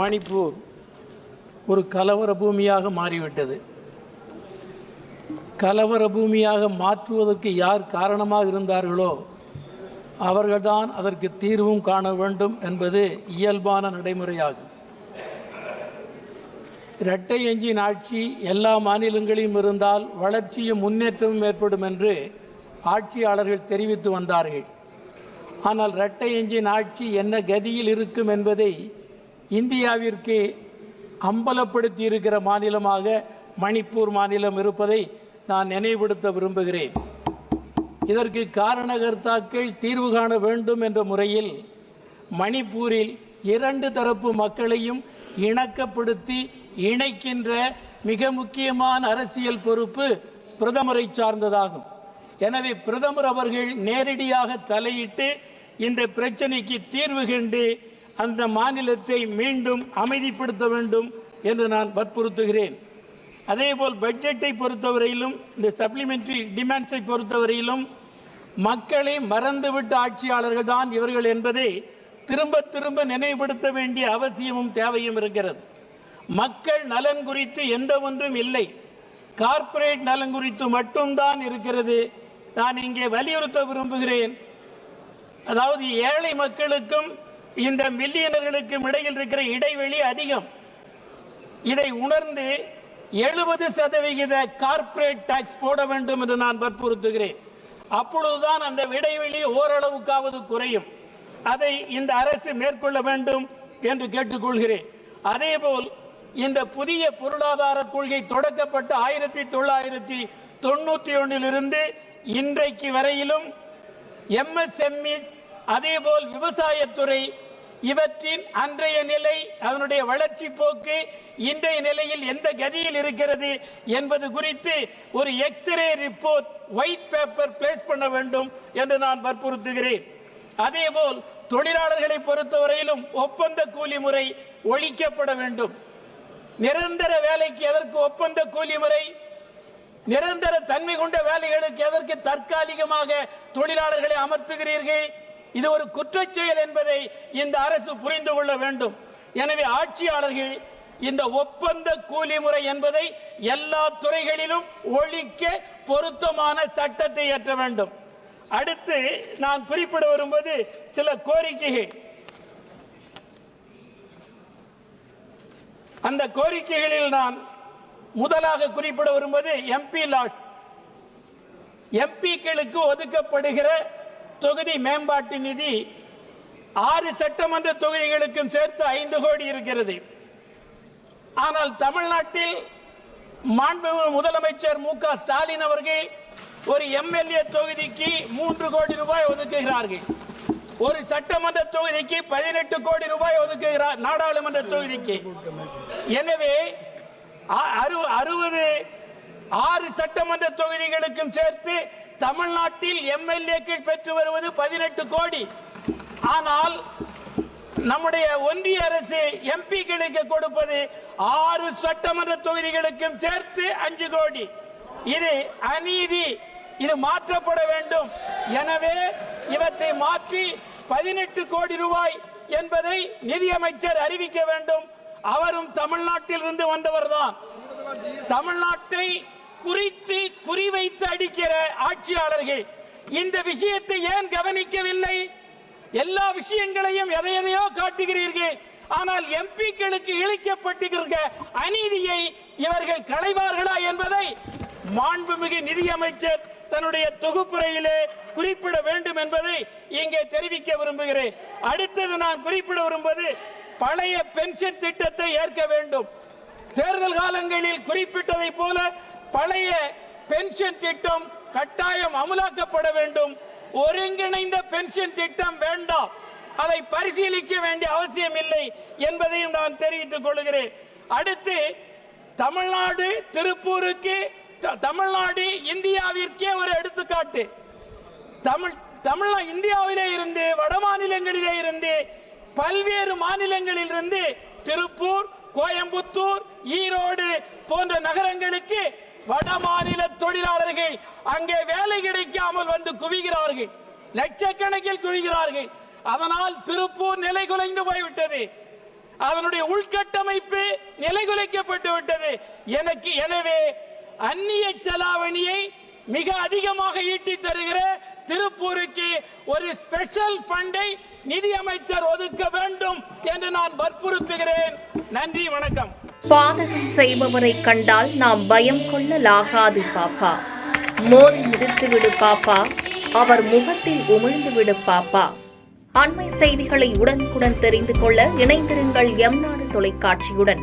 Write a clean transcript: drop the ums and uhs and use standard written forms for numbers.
மணிப்பூர் ஒரு கலவர பூமியாக மாறிவிட்டது. கலவர பூமியாக மாற்றுவதற்கு யார் காரணமாக இருந்தார்களோ அவர்கள்தான் அதற்கு தீர்வும் காண வேண்டும் என்பது இயல்பான நடைமுறையாகும். இரட்டை எஞ்சின் ஆட்சி எல்லா மாநிலங்களிலும் இருந்தால் வளர்ச்சியும் முன்னேற்றமும் ஏற்படும் என்று ஆட்சியாளர்கள் தெரிவித்து வந்தார்கள். ஆனால் இரட்டை எஞ்சின் ஆட்சி என்ன கதியில் இருக்கும் என்பதை இந்தியாவிற்கு அம்பலப்படுத்தி இருக்கிற மாநிலமாக மணிப்பூர் மாநிலம் இருப்பதை நான் நினைவுபடுத்த விரும்புகிறேன். இதற்கு காரணகர்த்தாக்கள் தீர்வு காண வேண்டும் என்ற முறையில் மணிப்பூரில் இரண்டு தரப்பு மக்களையும் இணக்கப்படுத்தி இணைக்கின்ற மிக முக்கியமான அரசியல் பொறுப்பு பிரதமரை சார்ந்ததாகும். எனவே பிரதமர் அவர்கள் நேரடியாக தலையிட்டு இந்த பிரச்சனைக்கு தீர்வு கண்டு அந்த மாநிலத்தை மீண்டும் அமைதிப்படுத்த வேண்டும் என்று நான் வற்புறுத்துகிறேன். அதேபோல் பட்ஜெட்டை பொறுத்தவரையிலும் இந்த சப்ளிமெண்டரி டிமாண்ட்ஸை பொறுத்தவரையிலும் மக்களை மறந்துவிட்ட ஆட்சியாளர்கள் தான் இவர்கள் என்பதை திரும்ப திரும்ப நினைவுபடுத்த வேண்டிய அவசியமும் தேவையும் இருக்கிறது. மக்கள் நலன் குறித்து எந்த ஒன்றும் இல்லை, கார்ப்பரேட் நலன் குறித்து மட்டும்தான் இருக்கிறது. நான் இங்கே வலியுறுத்த விரும்புகிறேன். அதாவது ஏழை மக்களுக்கும் இந்த மில்லியனர்களுக்கும் இடையில் இருக்கிற இடைவெளி அதிகம். இதை உணர்ந்து 70% கார்ப்பரேட் டாக்ஸ் போட வேண்டும் என்று நான் வற்புறுத்துகிறேன். அப்பொழுதுதான் அந்த இடைவெளி ஓரளவுக்காவது குறையும். அதை இந்த அரசு மேற்கொள்ள வேண்டும் என்று கேட்டுக்கொள்கிறேன். அதேபோல் இந்த புதிய பொருளாதார கொள்கை தொடக்கப்பட்ட 1991 இன்றைக்கு வரையிலும் எம்எஸ்எம்இஸ் அதேபோல் விவசாயத்துறை இவற்றின் அன்றைய நிலை, அதனுடைய வளர்ச்சி போக்கு இன்றைய நிலையில் எந்த கதியில் இருக்கிறது என்பது குறித்து ஒரு X-ray report, white paper place பண்ண வேண்டும் என்று நான் வற்புறுத்துகிறேன். அதேபோல் தொழிலாளர்களை பொறுத்தவரையிலும் ஒப்பந்த கூலி முறை ஒழிக்கப்பட வேண்டும். நிரந்தர வேலைக்கு எதற்கு ஒப்பந்த கூலி முறை? நிரந்தர தன்மை கொண்ட வேலைகளுக்கு எதற்கு தற்காலிகமாக தொழிலாளர்களை அமர்த்துகிறீர்கள்? இது ஒரு குற்றச்செயல் என்பதை இந்த அரசு புரிந்து கொள்ள வேண்டும். எனவே ஆட்சியாளர்கள் இந்த ஒப்பந்த கூலி முறை என்பதை எல்லா துறைகளிலும் ஒழிக்க பொருத்தமான சட்டத்தை இயற்ற வேண்டும். அடுத்து நான் குறிப்பிட வரும்போது சில கோரிக்கைகள். அந்த கோரிக்கைகளில் நான் முதலாக குறிப்பிட வரும்போது எம்பி லாட்ஸ், எம்பிக்களுக்கு ஒதுக்கப்படுகிற தொகுதி மேம்பாட்டு நிதி 6 சட்டமன்ற தொகுதிகளுக்கும் சேர்த்து 5 கோடி இருக்கிறது. ஆனால் தமிழ்நாட்டில் மாண்புமிகு முதலமைச்சர் மு.க. ஸ்டாலின் அவர்கள் ஒரு எம்எல்ஏ தொகுதிக்கு 3 கோடி ரூபாய் ஒதுக்குகிறார்கள். ஒரு சட்டமன்ற தொகுதிக்கு 18 கோடி ரூபாய் ஒதுக்குகிறார், நாடாளுமன்ற தொகுதிக்கு. எனவே 6 சட்டமன்ற தொகுதிகளுக்கும் சேர்த்து தமிழ்நாட்டில் எம்எல்ஏக்கள் பெற்று வருவது 18 கோடி. ஆனால் நம்முடைய ஒன்றிய அரசு எம்பிக்களுக்கு கொடுப்பது 6 சட்டமன்ற தொகுதிகளுக்கும் சேர்த்து 5 கோடி. இது அநீதி, இது மாற்றப்பட வேண்டும். எனவே இவற்றை மாற்றி 18 கோடி ரூபாய் என்பதை நிதியமைச்சர் அறிவிக்க வேண்டும். அவரும் தமிழ்நாட்டில் இருந்து வந்தவர்தான். தமிழ்நாட்டை குறிவைத்து அடிக்கிற ஆட்சியாளர்கள் இந்த விஷயத்தை ஏன் கவனிக்கவில்லை? எல்லா விஷயங்களையும் எதையோ காட்டுகிறீர்கள். ஆனால் எம்பிக்களுக்கு இழைக்கப்பட்டிருக்கிற அநீதியை இவர்கள் களைவார்களா என்பதை மாண்புமிகு நிதியமைச்சர் தன்னுடைய தொகுப்புரையிலே குறிப்பிட வேண்டும் என்பதை இங்கே தெரிவிக்க விரும்புகிறேன். அடுத்தது நான் குறிப்பிட விரும்புவது பழைய பென்ஷன் திட்டத்தை ஏற்க வேண்டும். தேர்தல் காலங்களில் குறிப்பிட்டதை போல பழைய பென்ஷன் திட்டம் கட்டாயம் அமலாக்கப்பட வேண்டும். ஒருங்கிணைந்த பென்ஷன் திட்டம் வேண்டாம், அதை பரிசீலிக்க வேண்டிய அவசியம் இல்லை என்பதையும் நான் தெரிவித்துக் கொள்கிறேன். அடுத்து தமிழ்நாடு, திருப்பூருக்கு, தமிழ்நாடு இந்தியாவிற்கே ஒரு எடுத்துக்காட்டு. இந்தியாவிலே இருந்து வட மாநிலங்களிலே இருந்து பல்வேறு மாநிலங்களில் இருந்து திருப்பூர், கோயம்புத்தூர், ஈரோடு போன்ற நகரங்களுக்கு வட மாநில தொழிலாளர்கள் அங்கே வேலை கிடைக்காமல் வந்து குவிகிறார்கள், லட்சக்கணக்கில் குவிகிறார்கள். அதனால் திருப்பூர் நிலை குலைந்து போய்விட்டது. அதனுடைய உள்கட்டமைப்பு நிலைகுலைக்கப்பட்டு விட்டது. எனவே அந்நிய செலாவணியை மிக அதிகமாக ஈட்டி தருகிற திருப்பூருக்கு ஒரு ஸ்பெஷல் ஃபண்டை நிதியமைச்சர் ஒதுக்க வேண்டும் என்று நான் வற்புறுத்துகிறேன். நன்றி, வணக்கம். பாதகம் செய்பவரை கண்டால் நாம் பயம் கொள்ளலாகாது பாப்பா. மோதி மிதித்துவிடு பாப்பா, அவர் முகத்தில் உமிழ்ந்துவிடு பாப்பா. அண்மை செய்திகளை உடனுக்குடன் தெரிந்து கொள்ள இணைந்திருங்கள் எம் நாடு தொலைக்காட்சியுடன்.